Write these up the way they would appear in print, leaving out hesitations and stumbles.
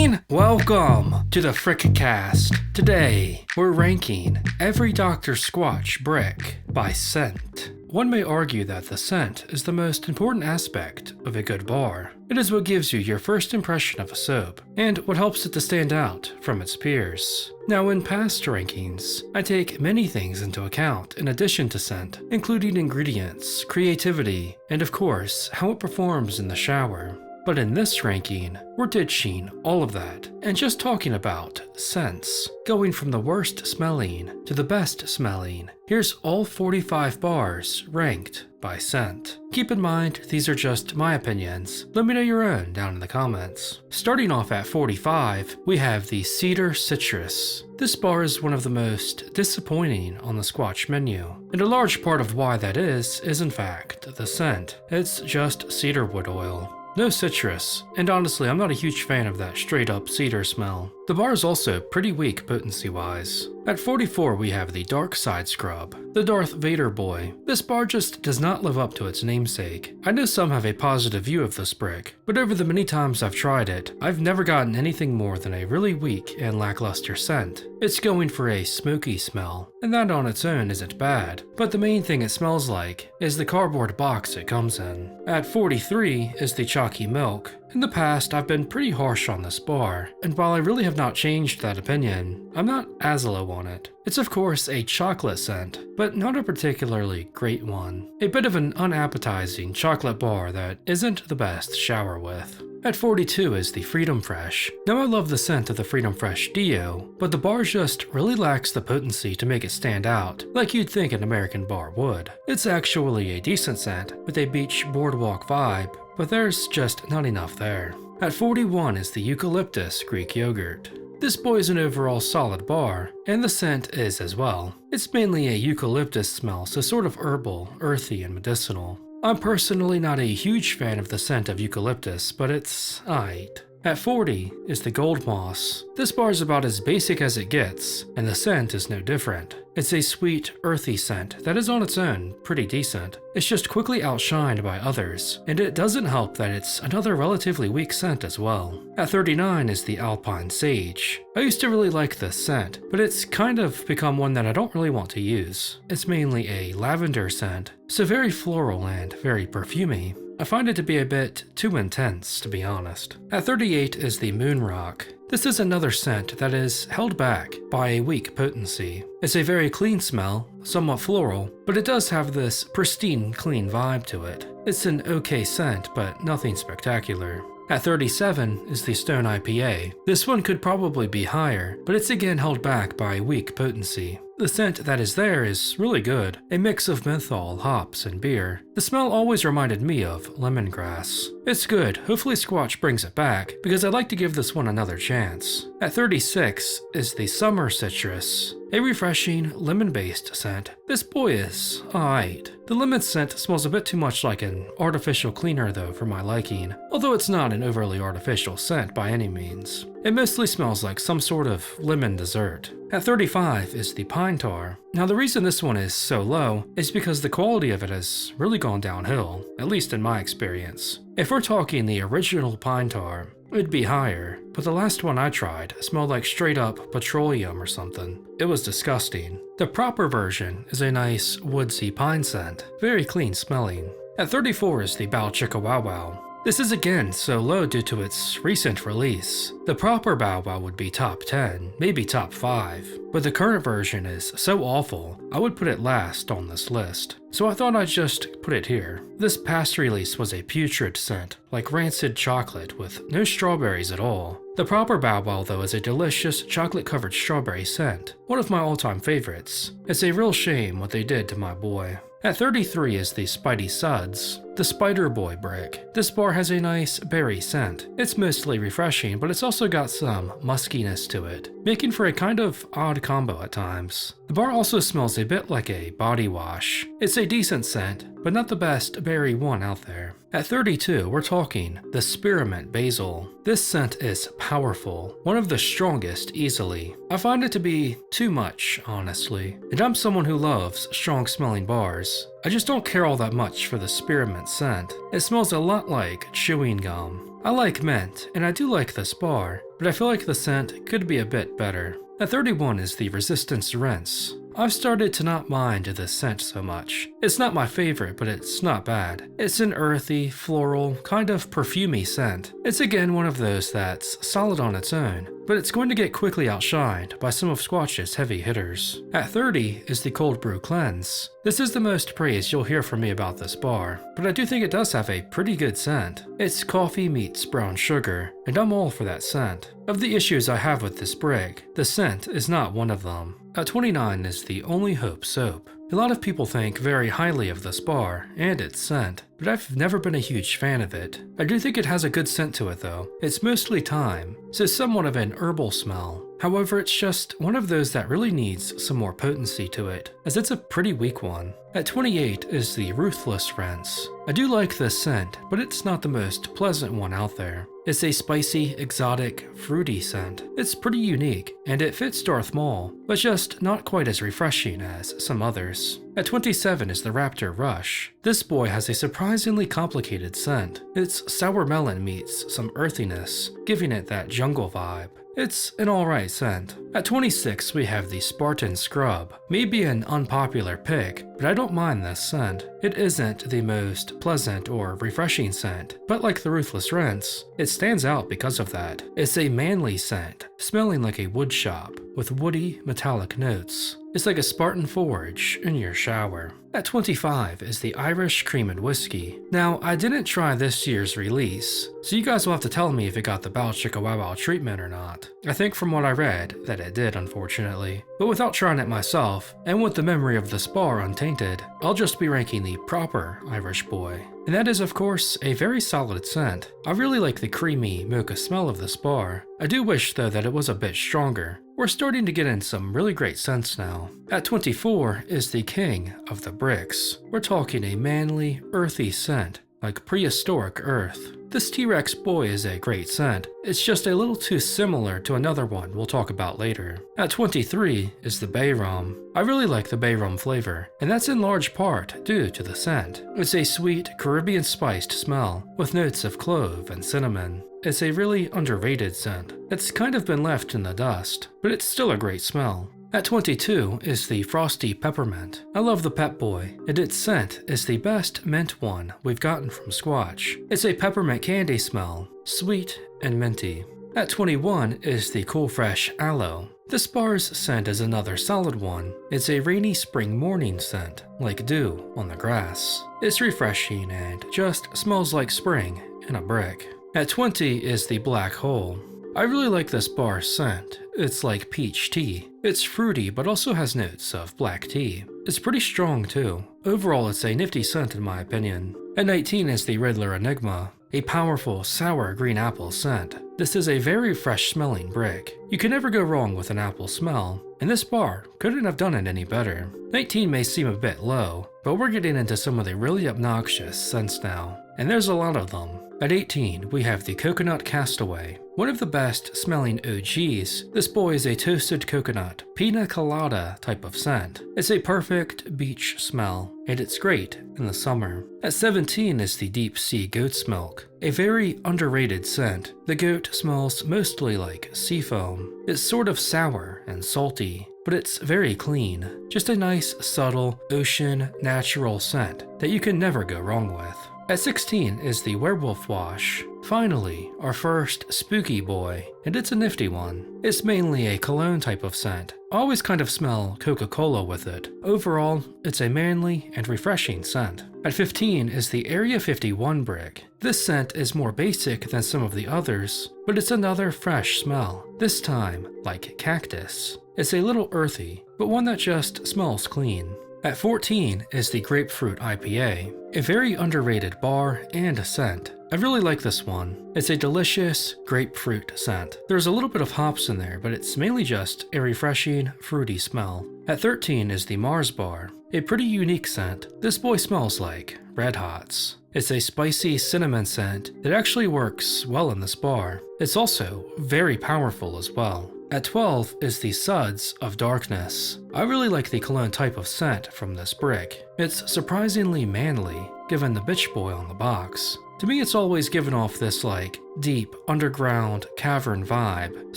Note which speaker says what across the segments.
Speaker 1: mean? Welcome to the Frickcast. Today, we're ranking every Dr. Squatch brick by scent. One may argue that the scent is the most important aspect of a good bar. It is what gives you your first impression of a soap, and what helps it to stand out from its peers. Now, in past rankings, I take many things into account in addition to scent, including ingredients, creativity, and of course, how it performs in the shower. But in this ranking, we're ditching all of that and just talking about scents, going from the worst smelling to the best smelling. Here's all 45 bars ranked by scent. Keep in mind, these are just my opinions. Let me know your own down in the comments. Starting off at 45, we have the Cedar Citrus. This bar is one of the most disappointing on the Squatch menu, and a large part of why that is in fact the scent. It's just cedarwood oil. No citrus, and honestly I'm not a huge fan of that straight up cedar smell. The bar is also pretty weak potency wise. At 44 we have the Dark Side Scrub, the Darth Vader boy. This bar just does not live up to its namesake. I know some have a positive view of this brick, but over the many times I've tried it, I've never gotten anything more than a really weak and lackluster scent. It's going for a smoky smell, and that on its own isn't bad, but the main thing it smells like is the cardboard box it comes in. At 43 is the Chalky Milk. In the past, I've been pretty harsh on this bar, and while I really have not changed that opinion, I'm not as low on it. It's of course a chocolate scent, but not a particularly great one. A bit of an unappetizing chocolate bar that isn't the best to shower with. At 42 is the Freedom Fresh. Now I love the scent of the Freedom Fresh Dio, but the bar just really lacks the potency to make it stand out, like you'd think an American bar would. It's actually a decent scent, with a beach boardwalk vibe, but there's just not enough there. At 41 is the Eucalyptus Greek Yogurt. This boy is an overall solid bar, and the scent is as well. It's mainly a eucalyptus smell, so sort of herbal, earthy, and medicinal. I'm personally not a huge fan of the scent of eucalyptus, but it's aight. At 40 is the Gold Moss. This bar is about as basic as it gets, and the scent is no different. It's a sweet, earthy scent that is on its own pretty decent. It's just quickly outshined by others, and it doesn't help that it's another relatively weak scent as well. At 39 is the Alpine Sage. I used to really like this scent, but it's kind of become one that I don't really want to use. It's mainly a lavender scent, so very floral and very perfumey. I find it to be a bit too intense, to be honest. At 38 is the Moon Rock. This is another scent that is held back by a weak potency. It's a very clean smell, somewhat floral, but it does have this pristine, clean vibe to it. It's an okay scent, but nothing spectacular. At 37 is the Stone IPA. This one could probably be higher, but it's again held back by weak potency. The scent that is there is really good, a mix of menthol, hops, and beer. The smell always reminded me of lemongrass. It's good, hopefully Squatch brings it back, because I'd like to give this one another chance. At 36 is the Summer Citrus, a refreshing, lemon-based scent. This boy is alright. The lemon scent smells a bit too much like an artificial cleaner though for my liking, although it's not an overly artificial scent by any means. It mostly smells like some sort of lemon dessert. At 35 is the Pine Tar. Now the reason this one is so low is because the quality of it has really gone downhill, at least in my experience. If we're talking the original Pine Tar, it'd be higher, but the last one I tried smelled like straight up petroleum or something. It was disgusting. The proper version is a nice woodsy pine scent, very clean smelling. At 34 is the Bow Chicka Wow Wow. This is again so low due to its recent release. The proper Bow Wow would be top 10, maybe top 5, but the current version is so awful, I would put it last on this list. So I thought I'd just put it here. This past release was a putrid scent, like rancid chocolate with no strawberries at all. The proper Bow Wow though is a delicious chocolate-covered strawberry scent, one of my all-time favorites. It's a real shame what they did to my boy. At 33 is the Spidey Suds, the Spider Boy brick. This bar has a nice berry scent. It's mostly refreshing, but it's also got some muskiness to it, making for a kind of odd combo at times. The bar also smells a bit like a body wash. It's a decent scent, but not the best berry one out there. At 32, we're talking the Spearmint Basil. This scent is powerful, one of the strongest easily. I find it to be too much, honestly, and I'm someone who loves strong smelling bars. I just don't care all that much for the spearmint scent. It smells a lot like chewing gum. I like mint, and I do like this bar, but I feel like the scent could be a bit better. At 31 is the Resistance Rinse. I've started to not mind this scent so much. It's not my favorite, but it's not bad. It's an earthy, floral, kind of perfumey scent. It's again one of those that's solid on its own, but it's going to get quickly outshined by some of Squatch's heavy hitters. At 30 is the Cold Brew Cleanse. This is the most praise you'll hear from me about this bar, but I do think it does have a pretty good scent. It's coffee meets brown sugar, and I'm all for that scent. Of the issues I have with this bricc, the scent is not one of them. At 29 is the Only Hope Soap. A lot of people think very highly of this bar and its scent, but I've never been a huge fan of it. I do think it has a good scent to it though. It's mostly thyme, so somewhat of an herbal smell. However, it's just one of those that really needs some more potency to it, as it's a pretty weak one. At 28 is the Ruthless Rinse. I do like this scent, but it's not the most pleasant one out there. It's a spicy, exotic, fruity scent. It's pretty unique, and it fits Darth Maul, but just not quite as refreshing as some others. At 27 is the Raptor Rush. This boy has a surprisingly complicated scent. It's sour melon meets some earthiness, giving it that jungle vibe. It's an alright scent. At 26 we have the Spartan Scrub. Maybe an unpopular pick, but I don't mind this scent. It isn't the most pleasant or refreshing scent, but like the Ruthless Rinse, it stands out because of that. It's a manly scent, smelling like a wood shop, with woody, metallic notes. It's like a Spartan forge in your shower. At 25 is the Irish Cream and Whiskey. Now, I didn't try this year's release, so you guys will have to tell me if it got the Bow Chicka Wow Wow treatment or not. I think from what I read, that it did, unfortunately. But without trying it myself, and with the memory of this bar untainted, I'll just be ranking the proper Irish boy. And that is, of course, a very solid scent. I really like the creamy mocha smell of this bar. I do wish, though, that it was a bit stronger. We're starting to get in some really great scents now. At 24 is the king of the bricks. We're talking a manly, earthy scent, like prehistoric earth. This T-Rex boy is a great scent. It's just a little too similar to another one we'll talk about later. At 23 is the Bay Rum. I really like the Bay Rum flavor, and that's in large part due to the scent. It's a sweet, Caribbean spiced smell, with notes of clove and cinnamon. It's a really underrated scent. It's kind of been left in the dust, but it's still a great smell. At 22 is the Frosty Peppermint. I love the Pep Boy, and its scent is the best mint one we've gotten from Squatch. It's a peppermint candy smell, sweet and minty. At 21 is the Cool Fresh Aloe. This bar's scent is another solid one. It's a rainy spring morning scent, like dew on the grass. It's refreshing and just smells like spring in a brick. At 20 is the Black Hole. I really like this bar's scent. It's like peach tea. It's fruity but also has notes of black tea. It's pretty strong too. Overall, it's a nifty scent in my opinion. At 19 is the Riddler Enigma, a powerful sour green apple scent. This is a very fresh smelling brick. You can never go wrong with an apple smell, and this bar couldn't have done it any better. 19 may seem a bit low, but we're getting into some of the really obnoxious scents now, and there's a lot of them. At 18, we have the Coconut Castaway. One of the best smelling OGs, this boy is a toasted coconut, pina colada type of scent. It's a perfect beach smell, and it's great in the summer. At 17 is the Deep Sea Goat's Milk, a very underrated scent. The goat smells mostly like sea foam. It's sort of sour and salty, but it's very clean. Just a nice, subtle, ocean, natural scent that you can never go wrong with. At 16 is the Werewolf Wash. Finally, our first spooky boy, and it's a nifty one. It's mainly a cologne type of scent. I always kind of smell Coca-Cola with it. Overall, it's a manly and refreshing scent. At 15 is the Area 51 brick. This scent is more basic than some of the others, but it's another fresh smell, this time like cactus. It's a little earthy, but one that just smells clean. At 14 is the Grapefruit IPA, a very underrated bar and a scent. I really like this one. It's a delicious grapefruit scent. There's a little bit of hops in there, but it's mainly just a refreshing, fruity smell. At 13 is the Mars Bar, a pretty unique scent. This boy smells like Red Hots. It's a spicy cinnamon scent that actually works well in this bar. It's also very powerful as well. At 12 is the Suds of Darkness. I really like the cologne type of scent from this brick. It's surprisingly manly, given the bitch boy on the box. To me, it's always given off this like deep underground cavern vibe,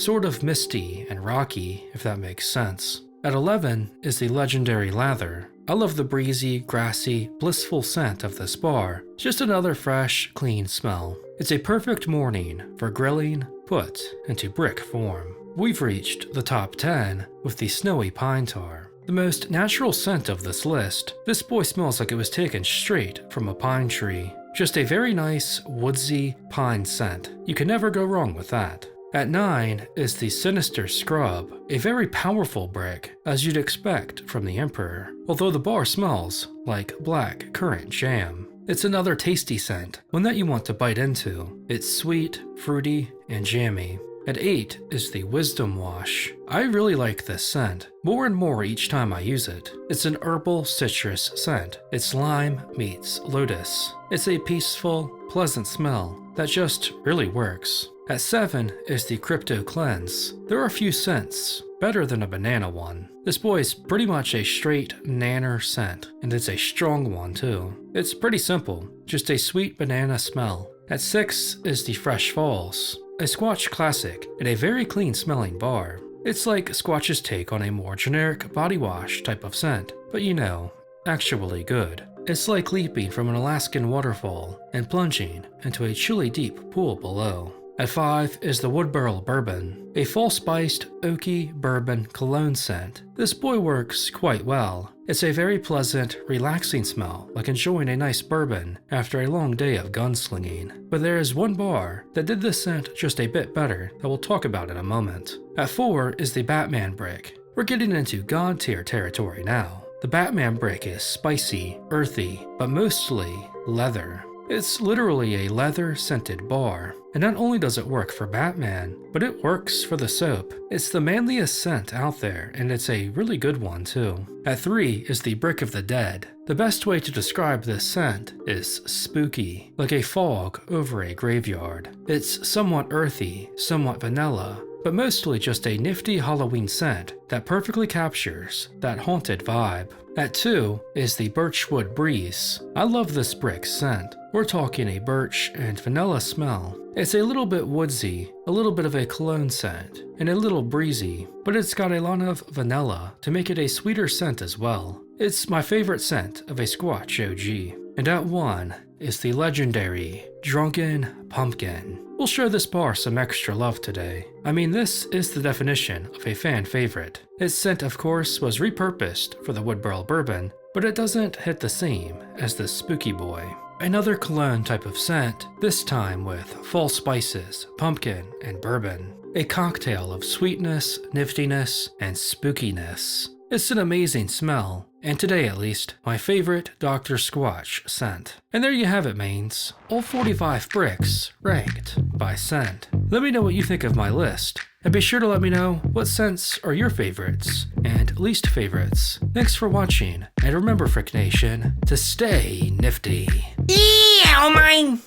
Speaker 1: sort of misty and rocky, if that makes sense. At 11 is the legendary Lather. I love the breezy, grassy, blissful scent of this bar. Just another fresh, clean smell. It's a perfect morning for grilling put into brick form. We've reached the top 10 with the Snowy Pine Tar. The most natural scent of this list, this boy smells like it was taken straight from a pine tree. Just a very nice, woodsy pine scent. You can never go wrong with that. At 9 is the Sinister Scrub, a very powerful brick, as you'd expect from the Emperor, although the bar smells like black currant jam. It's another tasty scent, one that you want to bite into. It's sweet, fruity, and jammy. At 8 is the Wisdom Wash. I really like this scent, more and more each time I use it. It's an herbal citrus scent. It's lime meets lotus. It's a peaceful, pleasant smell that just really works. At 7 is the Crypto Cleanse. There are a few scents better than a banana one. This boy's pretty much a straight nanner scent, and it's a strong one too. It's pretty simple, just a sweet banana smell. At 6 is the Fresh Falls, a Squatch classic and a very clean smelling bar. It's like Squatch's take on a more generic body wash type of scent, but you know, actually good. It's like leaping from an Alaskan waterfall and plunging into a chilly deep pool below. At 5 is the Woodburl Bourbon, a full-spiced, oaky bourbon cologne scent. This boy works quite well. It's a very pleasant, relaxing smell, like enjoying a nice bourbon after a long day of gunslinging. But there is one bar that did this scent just a bit better that we'll talk about in a moment. At 4 is the Batman Brick. We're getting into God tier territory now. The Batman Brick is spicy, earthy, but mostly leather. It's literally a leather-scented bar, and not only does it work for Batman, but it works for the soap. It's the manliest scent out there, and it's a really good one too. At 3 is the Brick of the Dead. The best way to describe this scent is spooky, like a fog over a graveyard. It's somewhat earthy, somewhat vanilla, but mostly just a nifty Halloween scent that perfectly captures that haunted vibe. At 2 is the Birchwood Breeze. I love this brick scent. We're talking a birch and vanilla smell. It's a little bit woodsy, a little bit of a cologne scent, and a little breezy, but it's got a lot of vanilla to make it a sweeter scent as well. It's my favorite scent of a Squatch OG. And at 1 is the legendary Drunken Pumpkin. We'll show this bar some extra love today. I mean, this is the definition of a fan favorite. Its scent, of course, was repurposed for the Woodburl Bourbon, but it doesn't hit the same as this spooky boy. Another cologne type of scent, this time with fall spices, pumpkin, and bourbon. A cocktail of sweetness, niftiness, and spookiness. It's an amazing smell, and today at least, my favorite Dr. Squatch scent. And there you have it, mains. All 45 bricks ranked by scent. Let me know what you think of my list, and be sure to let me know what scents are your favorites and least favorites. Thanks for watching, and remember, Frick Nation, to stay nifty.
Speaker 2: Yeah, mine!